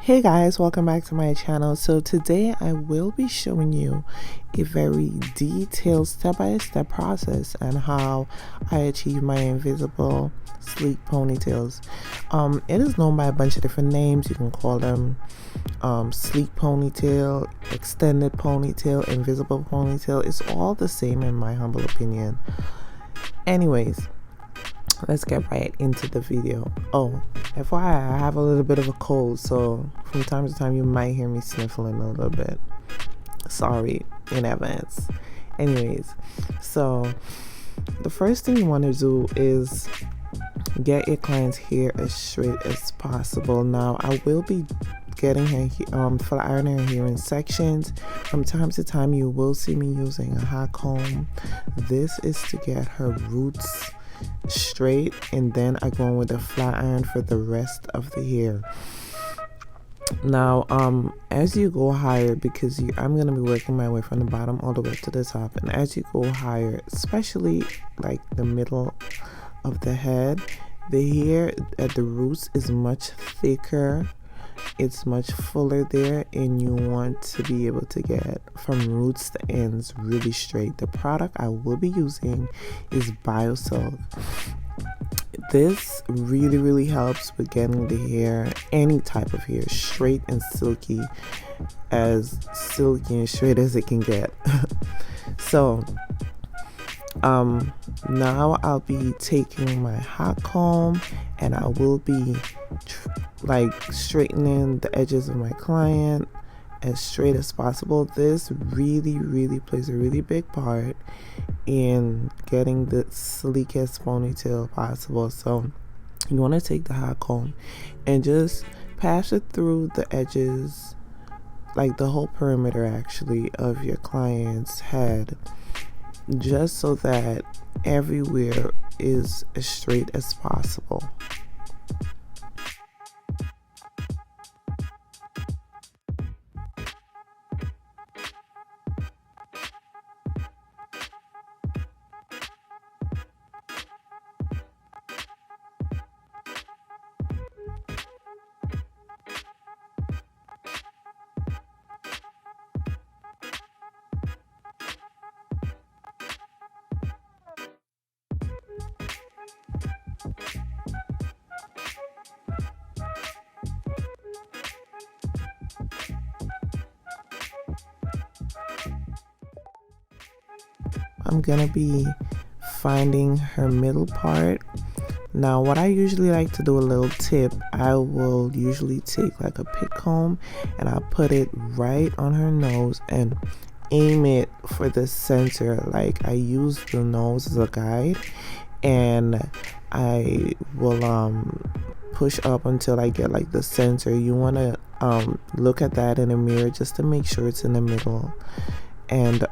Hey guys, welcome back to my channel. So today I will be showing you a very detailed step-by-step process and how I achieve my invisible sleek ponytails. It is known by a bunch of different names. You can call them sleek ponytail, extended ponytail, invisible ponytail. It's all the same in my humble opinion. Anyways, let's get right into the video. Oh, FYI, I have a little bit of a cold, so from time to time you might hear me sniffling a little bit. Sorry in advance. Anyways, so the first thing you want to do is get your client's hair as straight as possible. Now, I will be getting her flat ironing her hair in sections. From time to time you will see me using a hot comb. This is to get her roots straight, and then I go in with a flat iron for the rest of the hair. Now as you go higher, because I'm going to be working my way from the bottom all the way to the top, and as you go higher, especially like the middle of the head, the hair at the roots is much thicker, it's much fuller there, and you want to be able to get from roots to ends really straight. The product I will be using is BioSilk. This really helps with getting the hair, any type of hair, straight and silky and straight as it can get. So now I'll be taking my hot comb and I will be like straightening the edges of my client as straight as possible. This really plays a really big part in getting the sleekest ponytail possible. So you want to take the hot comb and just pass it through the edges, like the whole perimeter actually of your client's head, just so that everywhere is as straight as possible. I'm gonna be finding her middle part. Now what I usually like to do, a little tip, I will usually take like a pick comb and I'll put it right on her nose and aim it for the center. Like I use the nose as a guide, and I will push up until I get like the center. You want to look at that in a mirror just to make sure it's in the middle. And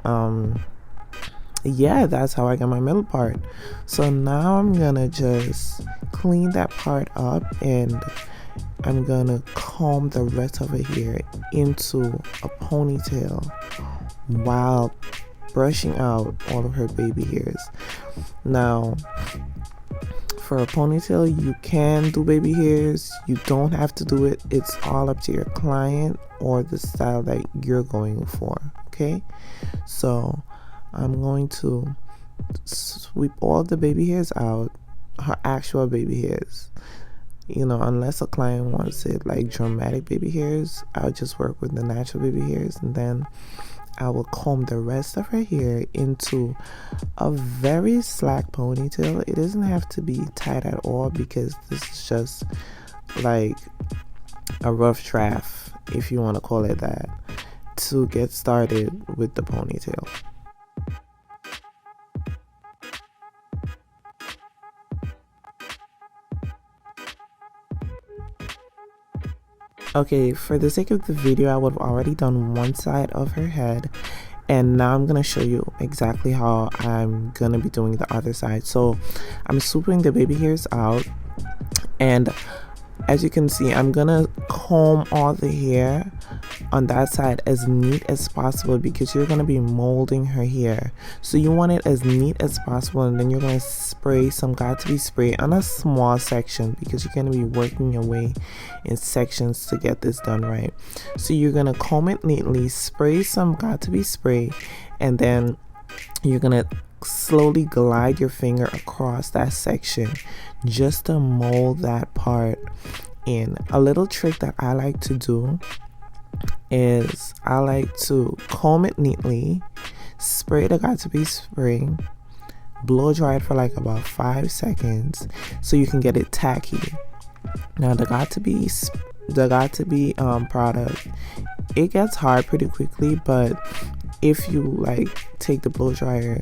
yeah, that's how I get my middle part. So now I'm gonna just clean that part up and I'm gonna comb the rest of her hair into a ponytail while brushing out all of her baby hairs. Now for a ponytail, you can do baby hairs, you don't have to do it. It's all up to your client or the style that you're going for. Okay, so I'm going to sweep all the baby hairs out, her actual baby hairs. You know, unless a client wants it like dramatic baby hairs, I'll just work with the natural baby hairs, and then I will comb the rest of her hair into a very slack ponytail. It doesn't have to be tight at all, because this is just like a rough draft, if you want to call it that, to get started with the ponytail. Okay, for the sake of the video, I would have already done one side of her head, and now I'm gonna show you exactly how I'm gonna be doing the other side. So I'm swooping the baby hairs out, and As you can see, I'm gonna comb all the hair on that side as neat as possible because you're gonna be molding her hair. So you want it as neat as possible, and then you're gonna spray some got2b spray on a small section because you're gonna be working your way in sections to get this done right. So you're gonna comb it neatly, spray some got2b spray, and then you're gonna slowly glide your finger across that section just to mold that part in. A little trick that I like to do is I like to comb it neatly, spray the got2b spray, blow dry it for like about 5 seconds so you can get it tacky. Now the got2b product, it gets hard pretty quickly, but if you like take the blow dry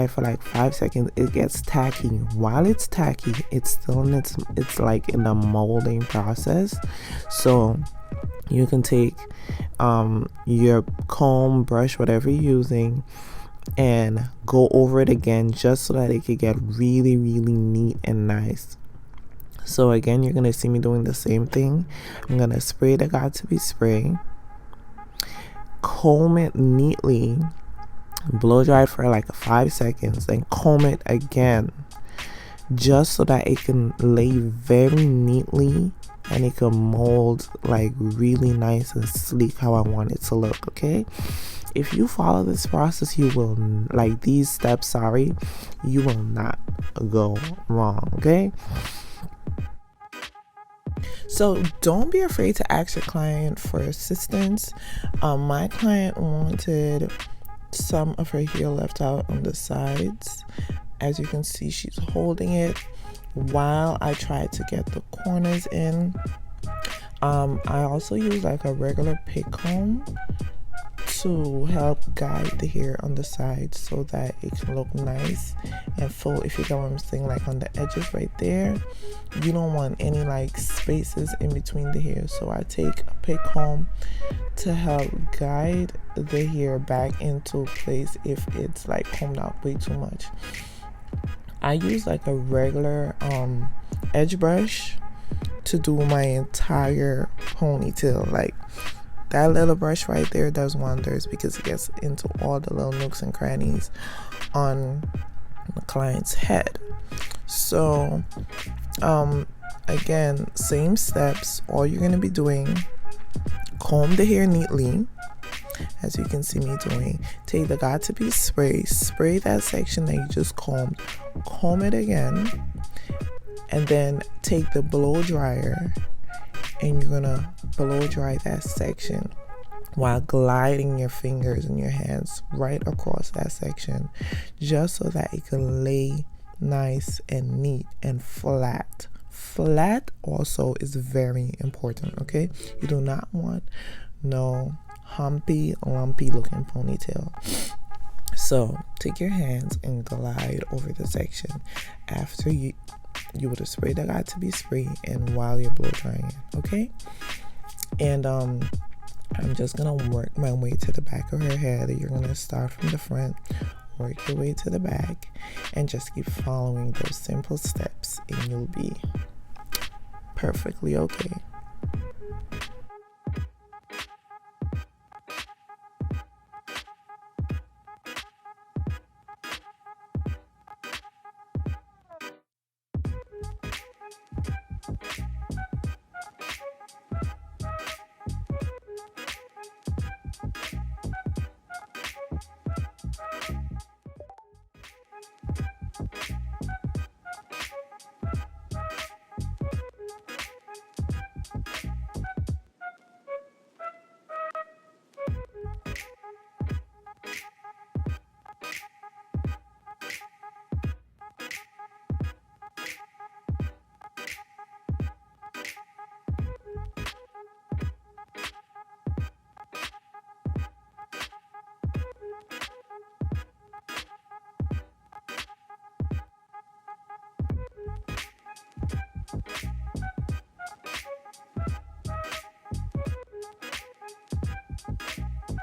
for like 5 seconds, it gets tacky. While it's tacky, it's still in it's like in the molding process. So you can take your comb, brush, whatever you're using, and go over it again just so that it could get really neat and nice. So again, you're gonna see me doing the same thing. I'm gonna spray the got2b spray, comb it neatly, blow dry it for like 5 seconds, then comb it again just so that it can lay very neatly and it can mold like really nice and sleek how I want it to look. Okay, if you follow this process, you will, like these steps, you will not go wrong. Okay, so don't be afraid to ask your client for assistance. My client wanted some of her hair left out on the sides. As you can see, she's holding it while I try to get the corners in. I also use like a regular pick comb to help guide the hair on the sides so that it can look nice and full, if you get what I'm saying, like on the edges right there. You don't want any like spaces in between the hair, so I take a pick comb to help guide the hair back into place if it's like combed out way too much. I use like a regular edge brush to do my entire ponytail. Like that little brush right there does wonders because it gets into all the little nooks and crannies on the client's head. So again, same steps. All you're going to be doing, comb the hair neatly, as you can see me doing. Take the got2b spray, spray that section that you just combed, comb it again, and then take the blow dryer and you're gonna blow dry that section while gliding your fingers and your hands right across that section just so that it can lay nice and neat and flat. Flat also is very important. Okay, you do not want no humpy, lumpy looking ponytail. So take your hands and glide over the section after you would have sprayed the got2b spray and while you're blow drying it. Okay, and I'm just gonna work my way to the back of her head. You're gonna start from the front, work your way to the back, and just keep following those simple steps and you'll be perfectly okay.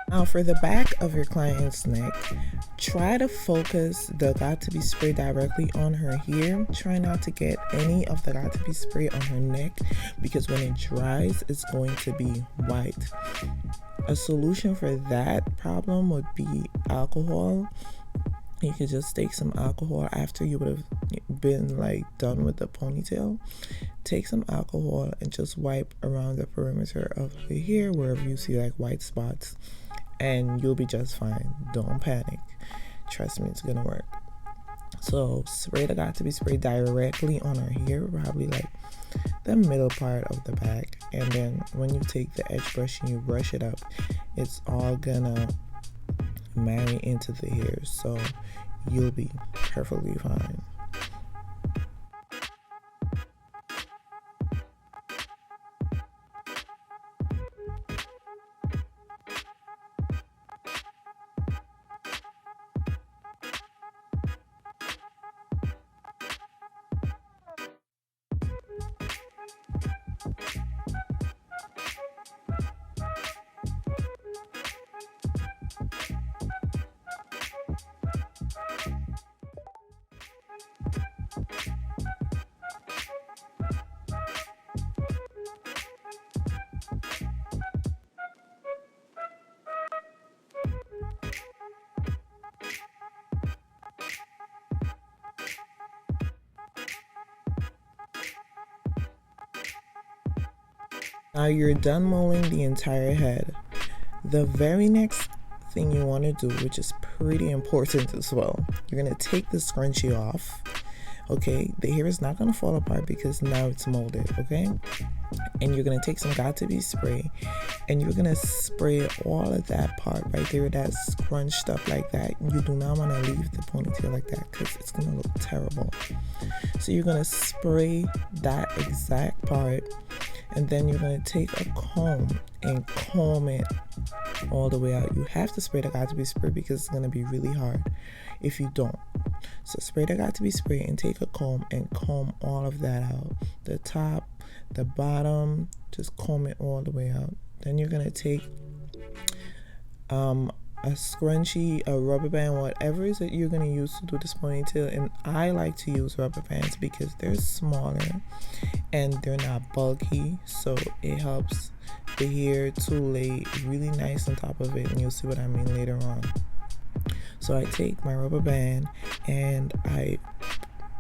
Now for the back of your client's neck, Try to focus the got to be spray directly on her hair. Try not to get any of the got to be spray on her neck, because when it dries, it's going to be white. A solution for that problem would be alcohol. You could just take some alcohol after you would have been like done with the ponytail. Take some alcohol and just wipe around the perimeter of the hair wherever you see like white spots, and you'll be just fine. Don't panic. Trust me, it's gonna work. So spray the got to be sprayed directly on her hair, probably like the middle part of the back, and then when you take the edge brush and you brush it up, it's all gonna marry into the hair, so you'll be perfectly fine. Now you're done molding the entire head. The very next thing you want to do, which is pretty important as well, you're going to take the scrunchie off. Okay, the hair is not going to fall apart because now it's molded. Okay, and you're going to take some got to be spray, and you're going to spray all of that part right there that's scrunched up like that. You do not want to leave the ponytail like that because it's going to look terrible. So you're going to spray that exact part, and then you're going to take a comb and comb it all the way out. You have to spray the got to be spray because it's going to be really hard if you don't. So spray the got to be spray and take a comb and comb all of that out. The top, the bottom, just comb it all the way out. Then you're going to take a scrunchie, a rubber band, whatever it is that you're going to use to do this ponytail. And I like to use rubber bands because they're smaller and they're not bulky, so it helps the hair to lay really nice on top of it, and you'll see what I mean later on. So I take my rubber band and I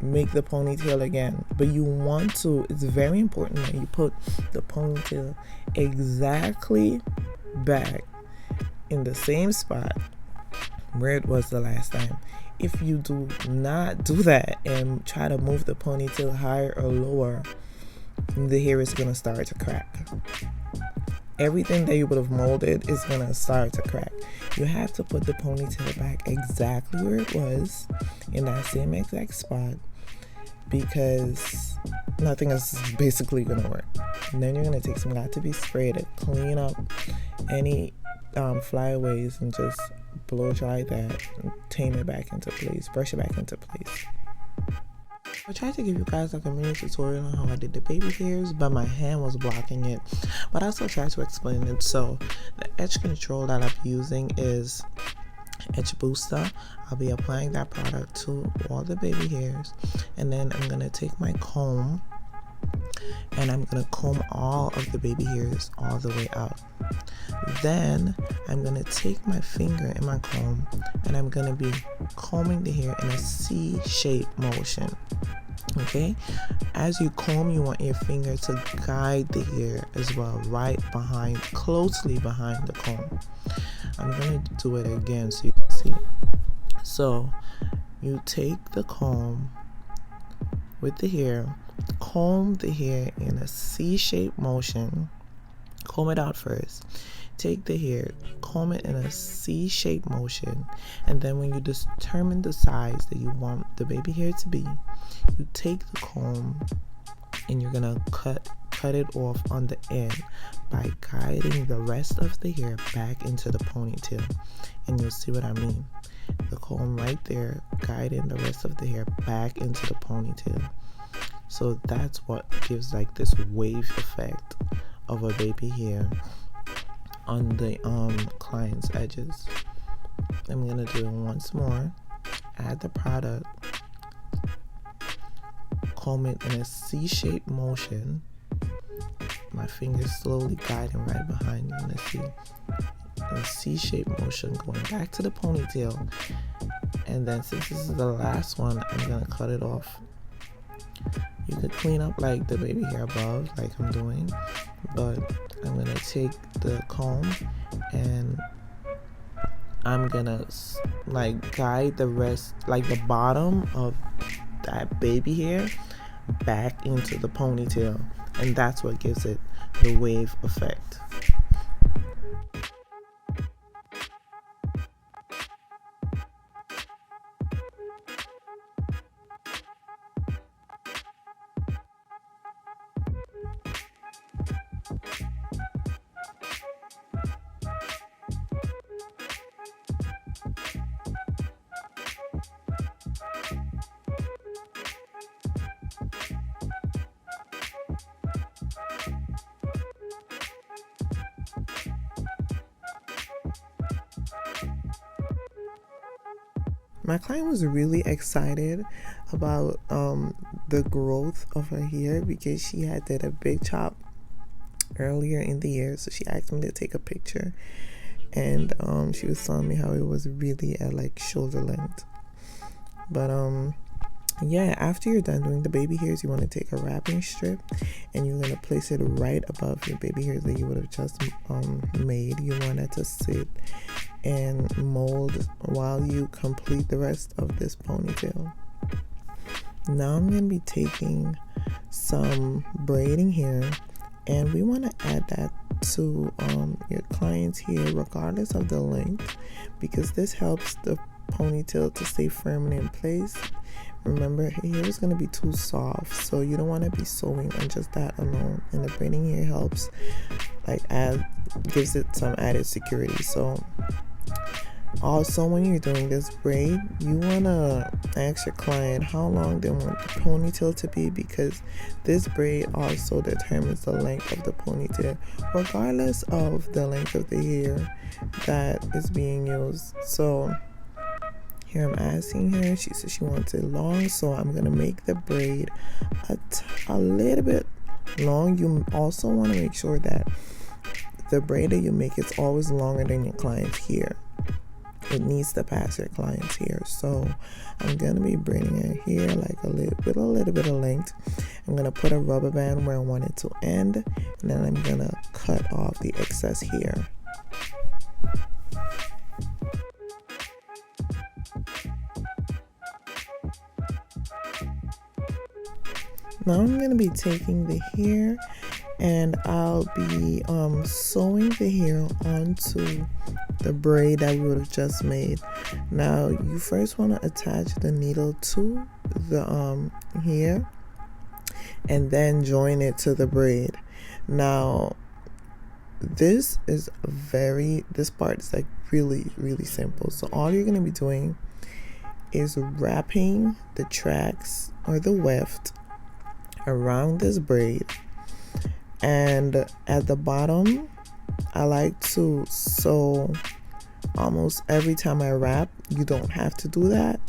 make the ponytail again, but you want to, it's very important that you put the ponytail exactly back in the same spot where it was the last time. If you do not do that and try to move the ponytail higher or lower, the hair is going to start to crack. Everything that you would have molded is going to start to crack. You have to put the ponytail back exactly where it was in that same exact spot, because nothing else is basically going to work. And then you're going to take some got to be spray to clean up any flyaways and just blow dry that and tame it back into place, brush it back into place. I tried to give you guys like a mini tutorial on how I did the baby hairs, but my hand was blocking it. But I also tried to explain it. So the edge control that I'm using is Edge Booster. I'll be applying that product to all the baby hairs, and then I'm gonna take my comb and I'm gonna comb all of the baby hairs all the way out. Then I'm gonna take my finger in my comb and I'm gonna be combing the hair in a C-shape motion. Okay, as you comb, you want your finger to guide the hair as well, right behind, closely behind the comb. I'm gonna do it again so you can see. So you take the comb with the hair, comb the hair in a C-shaped motion, comb it out first, take the hair, comb it in a C-shaped motion, and then when you determine the size that you want the baby hair to be, you take the comb and you're gonna cut it off on the end by guiding the rest of the hair back into the ponytail, and you'll see what I mean. The comb right there guiding the rest of the hair back into the ponytail. So that's what gives like this wave effect of a baby hair on the client's edges. I'm gonna do it once more. Add the product, comb it in a C-shaped motion. My fingers slowly guiding right behind you. Let's see, a C-shaped motion going back to the ponytail. And then since this is the last one, I'm gonna cut it off. You could clean up like the baby hair above, like I'm doing, but I'm gonna take the comb and I'm gonna like guide the rest, like the bottom of that baby hair back into the ponytail, and that's what gives it the wave effect. My client was really excited about the growth of her hair because she had did a big chop earlier in the year, so she asked me to take a picture, and she was telling me how it was really at like shoulder length. But yeah, after you're done doing the baby hairs, you want to take a wrapping strip and you're going to place it right above your baby hairs that you would have just made. You want it to sit and mold while you complete the rest of this ponytail. Now I'm going to be taking some braiding hair, and we want to add that to your client's hair regardless of the length, because this helps the ponytail to stay firmly in place. Remember, her hair is going to be too soft, so you don't want to be sewing on just that alone, and the braiding hair helps, like, gives it some added security. So also, when you're doing this braid, you want to ask your client how long they want the ponytail to be, because this braid also determines the length of the ponytail regardless of the length of the hair that is being used. So here I'm asking her, she said she wants it long, so I'm going to make the braid a little bit long. You also want to make sure that the braid that you make is always longer than your client's hair. It needs to pass your client's hair. So I'm going to be braiding her hair like a little bit of length. I'm going to put a rubber band where I want it to end, and then I'm going to cut off the excess hair. Now I'm going to be taking the hair and I'll be sewing the hair onto the braid that we would have just made. Now you first want to attach the needle to the hair and then join it to the braid. Now this part is like really simple. So all you're going to be doing is wrapping the tracks or the weft around this braid, and at the bottom I like to sew almost every time I wrap. You don't have to do that.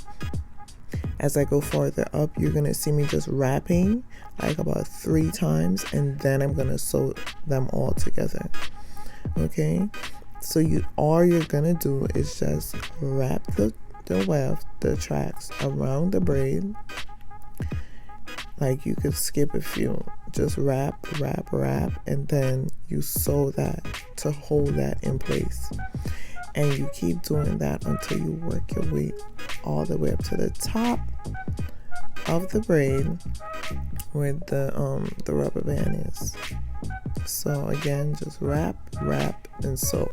As I go farther up, you're gonna see me just wrapping like about 3 times, and then I'm gonna sew them all together. Okay, so all you're gonna do is just wrap the weft, the tracks around the braid. Like you could skip a few, just wrap, and then you sew that to hold that in place. And you keep doing that until you work your way all the way up to the top of the braid where the rubber band is. So again, just wrap, and sew.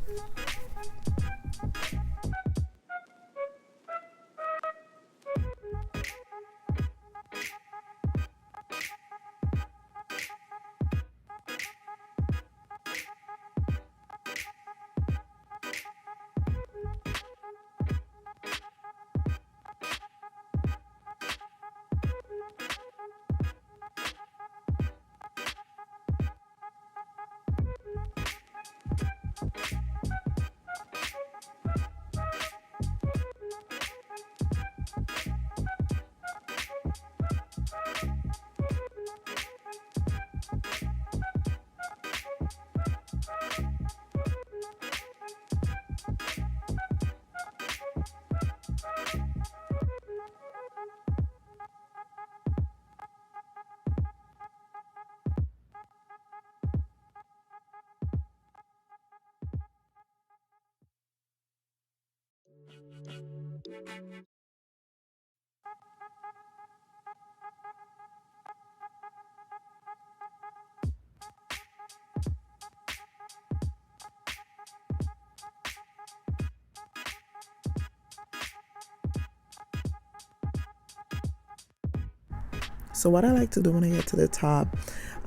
So what I like to do when I get to the top,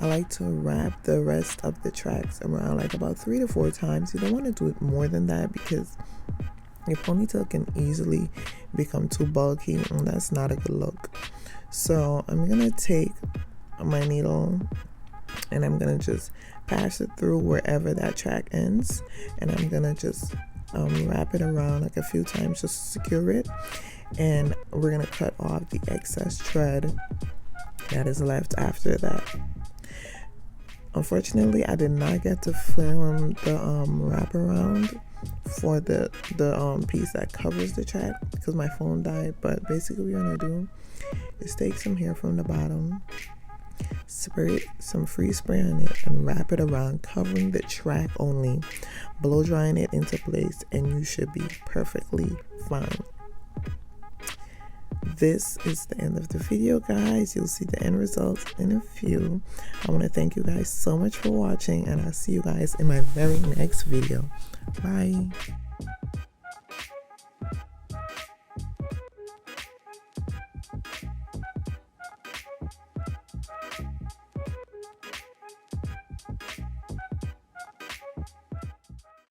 I like to wrap the rest of the tracks around like about 3 to 4 times. You don't want to do it more than that because your ponytail can easily become too bulky and that's not a good look. So I'm gonna take my needle and I'm gonna just pass it through wherever that track ends, and I'm gonna just wrap it around like a few times just to secure it, and we're gonna cut off the excess thread that is left after that. Unfortunately, I did not get to film the wraparound for the piece that covers the track because my phone died. But basically what you're gonna do is take some hair from the bottom, spray some free spray on it, and wrap it around, covering the track only, blow drying it into place, and you should be perfectly fine. This is the end of the video, guys. You'll see the end results in a few. I want to thank you guys so much for watching, and I'll see you guys in my very next video. Bye.